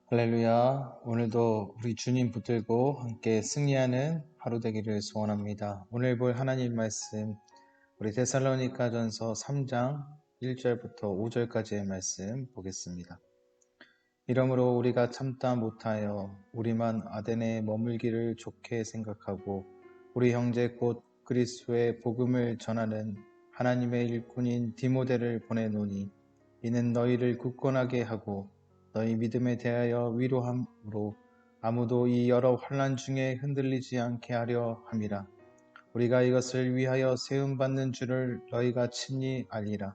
할렐루야. 오늘도 우리 주님 붙들고 함께 승리하는 하루 되기를 소원합니다. 오늘 볼 하나님 말씀, 우리 데살로니가전서 3장 1절부터 5절까지의 말씀 보겠습니다. 이러므로 우리가 참다 못하여 우리만 아데네에 머물기를 좋게 생각하고 우리 형제 곧 그리스도의 복음을 전하는 하나님의 일꾼인 디모데를 보내노니 이는 너희를 굳건하게 하고 너희 믿음에 대하여 위로함으로 아무도 이 여러 환난 중에 흔들리지 않게 하려 함이라. 우리가 이것을 위하여 세움받는 줄을 너희가 친히 알리라.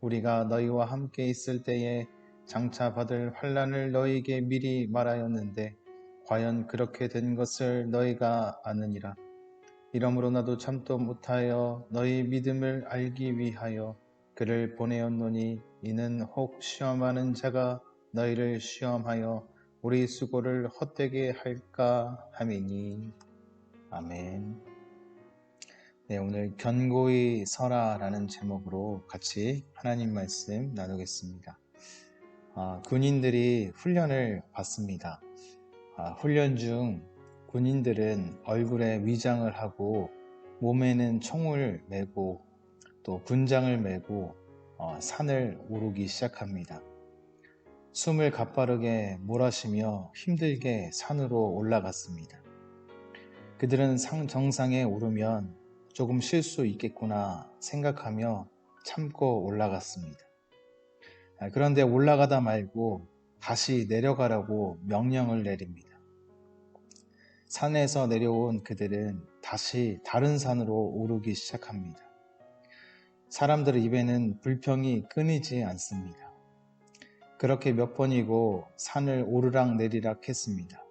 우리가 너희와 함께 있을 때에 장차 받을 환난을 너희에게 미리 말하였는데 과연 그렇게 된 것을 너희가 아느니라. 이러므로 나도 참도 못하여 너희 믿음을 알기 위하여 그를 보내었노니 이는 혹 시험하는 자가 너희를 시험하여 우리 수고를 헛되게 할까 함이니. 아멘. 네, 오늘 견고히 서라라는 제목으로 같이 하나님 말씀 나누겠습니다. 군인들이 훈련을 받습니다. 훈련 중 군인들은 얼굴에 위장을 하고 몸에는 총을 메고 또 군장을 메고 산을 오르기 시작합니다. 숨을 가빠르게 몰아쉬며 힘들게 산으로 올라갔습니다. 그들은 정상에 오르면 조금 쉴 수 있겠구나 생각하며 참고 올라갔습니다. 그런데 올라가다 말고 다시 내려가라고 명령을 내립니다. 산에서 내려온 그들은 다시 다른 산으로 오르기 시작합니다. 사람들의 입에는 불평이 끊이지 않습니다. 그렇게 몇 번이고 산을 오르락 내리락 했습니다.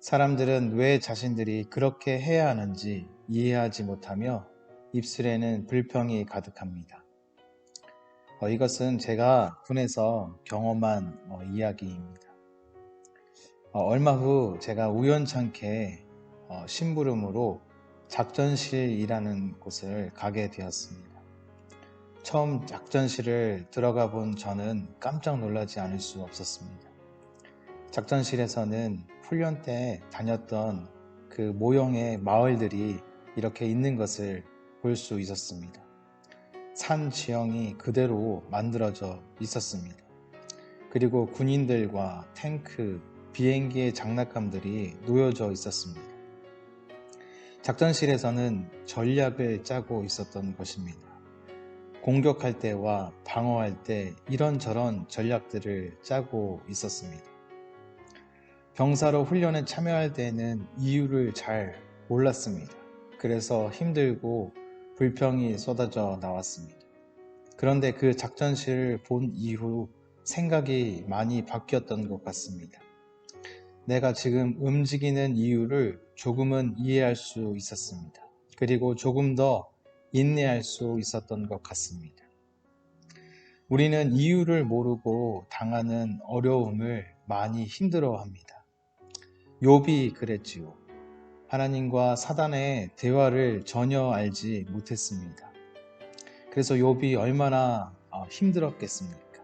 사람들은 왜 자신들이 그렇게 해야 하는지 이해하지 못하며 입술에는 불평이 가득합니다. 이것은 제가 군에서 경험한 이야기입니다. 얼마 후 제가 우연찮게 심부름으로 작전실이라는 곳을 가게 되었습니다. 처음 작전실을 들어가 본 저는 깜짝 놀라지 않을 수 없었습니다. 작전실에서는 훈련 때 다녔던 그 모형의 마을들이 이렇게 있는 것을 볼 수 있었습니다. 산 지형이 그대로 만들어져 있었습니다. 그리고 군인들과 탱크, 비행기의 장난감들이 놓여져 있었습니다. 작전실에서는 전략을 짜고 있었던 것입니다. 공격할 때와 방어할 때 이런저런 전략들을 짜고 있었습니다. 병사로 훈련에 참여할 때는 이유를 잘 몰랐습니다. 그래서 힘들고 불평이 쏟아져 나왔습니다. 그런데 그 작전실을 본 이후 생각이 많이 바뀌었던 것 같습니다. 내가 지금 움직이는 이유를 조금은 이해할 수 있었습니다. 그리고 조금 더 인내할 수 있었던 것 같습니다. 우리는 이유를 모르고 당하는 어려움을 많이 힘들어합니다. 욥이 그랬지요. 하나님과 사단의 대화를 전혀 알지 못했습니다. 그래서 욥이 얼마나 힘들었겠습니까?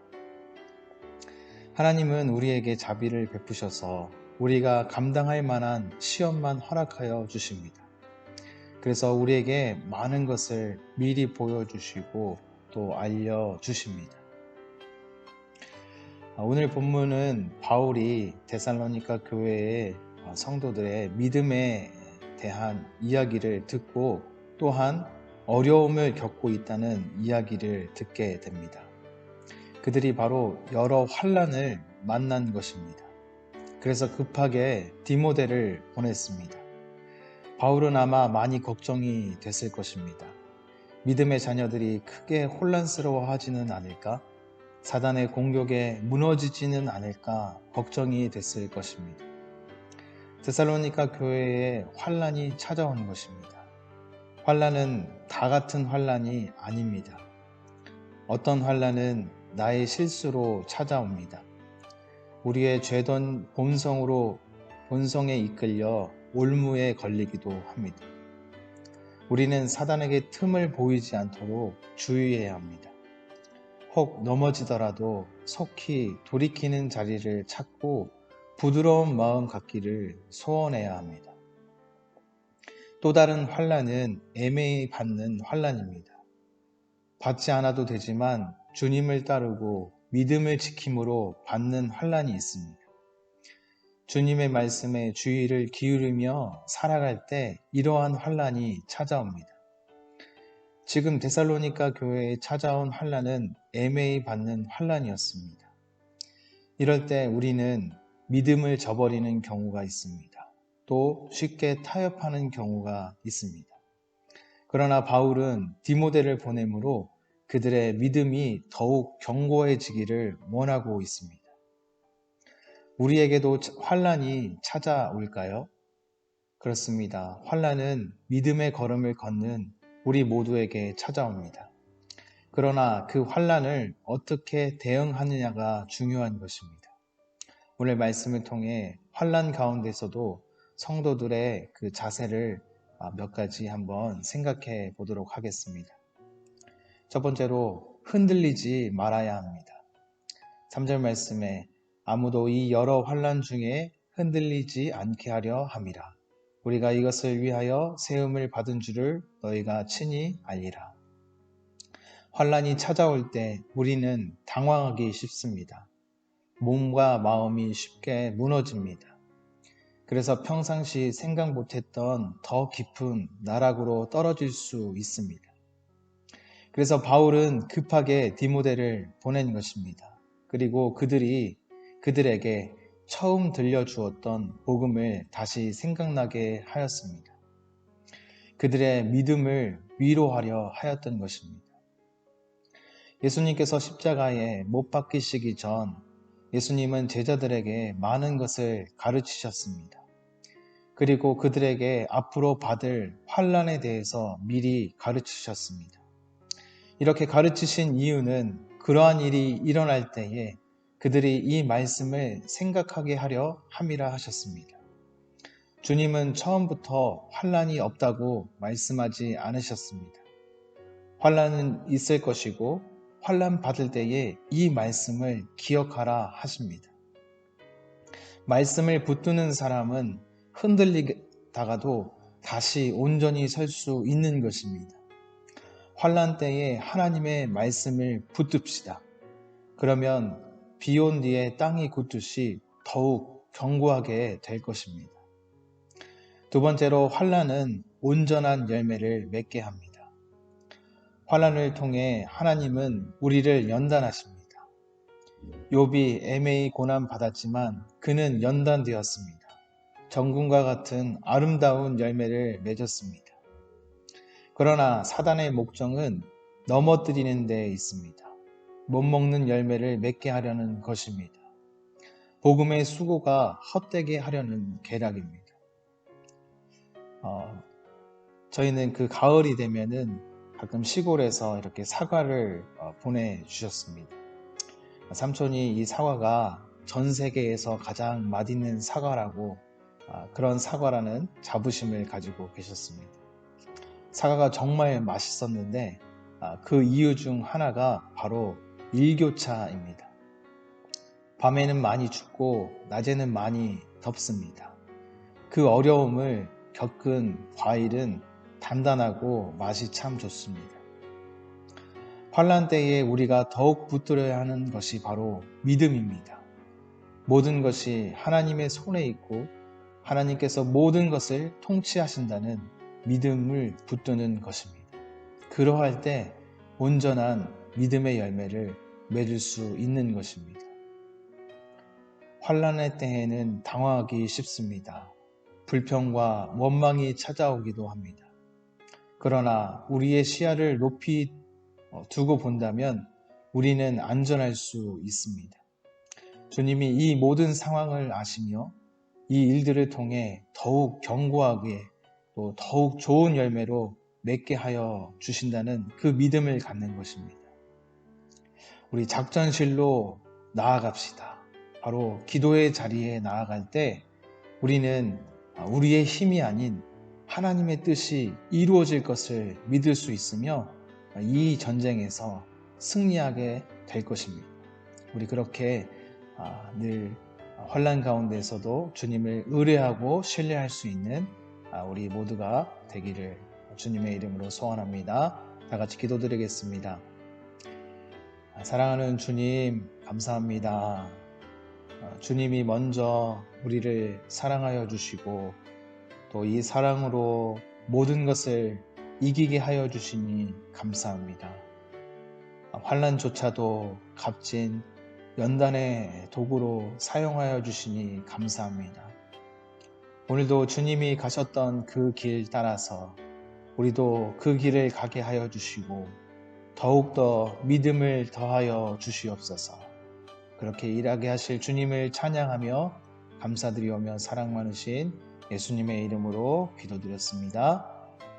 하나님은 우리에게 자비를 베푸셔서 우리가 감당할 만한 시험만 허락하여 주십니다. 그래서 우리에게 많은 것을 미리 보여주시고 또 알려주십니다. 오늘 본문은 바울이 데살로니가 교회의 성도들의 믿음에 대한 이야기를 듣고 또한 어려움을 겪고 있다는 이야기를 듣게 됩니다. 그들이 바로 여러 환난을 만난 것입니다. 그래서 급하게 디모데를 보냈습니다. 바울은 아마 많이 걱정이 됐을 것입니다. 믿음의 자녀들이 크게 혼란스러워하지는 않을까? 사단의 공격에 무너지지는 않을까 걱정이 됐을 것입니다. 데살로니가 교회에 환난이 찾아오는 것입니다. 환난은 다 같은 환난이 아닙니다. 어떤 환난은 나의 실수로 찾아옵니다. 우리의 죄된 본성에 이끌려 올무에 걸리기도 합니다. 우리는 사단에게 틈을 보이지 않도록 주의해야 합니다. 혹 넘어지더라도 속히 돌이키는 자리를 찾고 부드러운 마음 갖기를 소원해야 합니다. 또 다른 환난은 애매히 받는 환난입니다. 받지 않아도 되지만 주님을 따르고 믿음을 지킴으로 받는 환난이 있습니다. 주님의 말씀에 주의를 기울이며 살아갈 때 이러한 환난이 찾아옵니다. 지금 데살로니가 교회에 찾아온 환난은 애매히 받는 환난이었습니다. 이럴 때 우리는 믿음을 저버리는 경우가 있습니다. 또 쉽게 타협하는 경우가 있습니다. 그러나 바울은 디모데를 보내므로 그들의 믿음이 더욱 견고해지기를 원하고 있습니다. 우리에게도 환난이 찾아올까요? 그렇습니다. 환난은 믿음의 걸음을 걷는 우리 모두에게 찾아옵니다. 그러나 그 환난을 어떻게 대응하느냐가 중요한 것입니다. 오늘 말씀을 통해 환난 가운데서도 성도들의 그 자세를 몇 가지 한번 생각해 보도록 하겠습니다. 첫 번째로 흔들리지 말아야 합니다. 3절 말씀에 아무도 이 여러 환난 중에 흔들리지 않게 하려 함이라. 우리가 이것을 위하여 세움을 받은 줄을 너희가 친히 알리라. 환난이 찾아올 때 우리는 당황하기 쉽습니다. 몸과 마음이 쉽게 무너집니다. 그래서 평상시 생각 못했던 더 깊은 나락으로 떨어질 수 있습니다. 그래서 바울은 급하게 디모데를 보낸 것입니다. 그리고 그들에게 처음 들려주었던 복음을 다시 생각나게 하였습니다. 그들의 믿음을 위로하려 하였던 것입니다. 예수님께서 십자가에 못 박히시기 전 예수님은 제자들에게 많은 것을 가르치셨습니다. 그리고 그들에게 앞으로 받을 환난에 대해서 미리 가르치셨습니다. 이렇게 가르치신 이유는 그러한 일이 일어날 때에 그들이 이 말씀을 생각하게 하려 함이라 하셨습니다. 주님은 처음부터 환난이 없다고 말씀하지 않으셨습니다. 환난은 있을 것이고 환난 받을 때에 이 말씀을 기억하라 하십니다. 말씀을 붙드는 사람은 흔들리다가도 다시 온전히 설 수 있는 것입니다. 환난 때에 하나님의 말씀을 붙듭시다. 그러면 비 온 뒤에 땅이 굳듯이 더욱 견고하게 될 것입니다. 두 번째로 환난은 온전한 열매를 맺게 합니다. 환난을 통해 하나님은 우리를 연단하십니다. 욥이 애매히 고난 받았지만 그는 연단되었습니다. 정금과 같은 아름다운 열매를 맺었습니다. 그러나 사단의 목적은 넘어뜨리는 데 있습니다. 못 먹는 열매를 맺게 하려는 것입니다. 복음의 수고가 헛되게 하려는 계략입니다. 저희는 그 가을이 되면은 가끔 시골에서 이렇게 사과를 보내주셨습니다. 삼촌이 이 사과가 전 세계에서 가장 맛있는 사과라고 그런 사과라는 자부심을 가지고 계셨습니다. 사과가 정말 맛있었는데 그 이유 중 하나가 바로 일교차입니다. 밤에는 많이 춥고 낮에는 많이 덥습니다. 그 어려움을 겪은 과일은 단단하고 맛이 참 좋습니다. 환난 때에 우리가 더욱 붙들어야 하는 것이 바로 믿음입니다. 모든 것이 하나님의 손에 있고 하나님께서 모든 것을 통치하신다는 믿음을 붙드는 것입니다. 그러할 때 온전한 믿음의 열매를 맺을 수 있는 것입니다. 환난의 때에는 당황하기 쉽습니다. 불평과 원망이 찾아오기도 합니다. 그러나 우리의 시야를 높이 두고 본다면 우리는 안전할 수 있습니다. 주님이 이 모든 상황을 아시며 이 일들을 통해 더욱 견고하게 또 더욱 좋은 열매로 맺게 하여 주신다는 그 믿음을 갖는 것입니다. 우리 작전실로 나아갑시다. 바로 기도의 자리에 나아갈 때 우리는 우리의 힘이 아닌 하나님의 뜻이 이루어질 것을 믿을 수 있으며 이 전쟁에서 승리하게 될 것입니다. 우리 그렇게 늘 환난 가운데서도 주님을 의뢰하고 신뢰할 수 있는 우리 모두가 되기를 주님의 이름으로 소원합니다. 다 같이 기도드리겠습니다. 사랑하는 주님, 감사합니다. 주님이 먼저 우리를 사랑하여 주시고 또 이 사랑으로 모든 것을 이기게 하여 주시니 감사합니다. 환난조차도 값진 연단의 도구로 사용하여 주시니 감사합니다. 오늘도 주님이 가셨던 그 길 따라서 우리도 그 길을 가게 하여 주시고 더욱더 믿음을 더하여 주시옵소서. 그렇게 일하게 하실 주님을 찬양하며 감사드리오며 사랑 많으신 예수님의 이름으로 기도드렸습니다.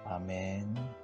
아멘.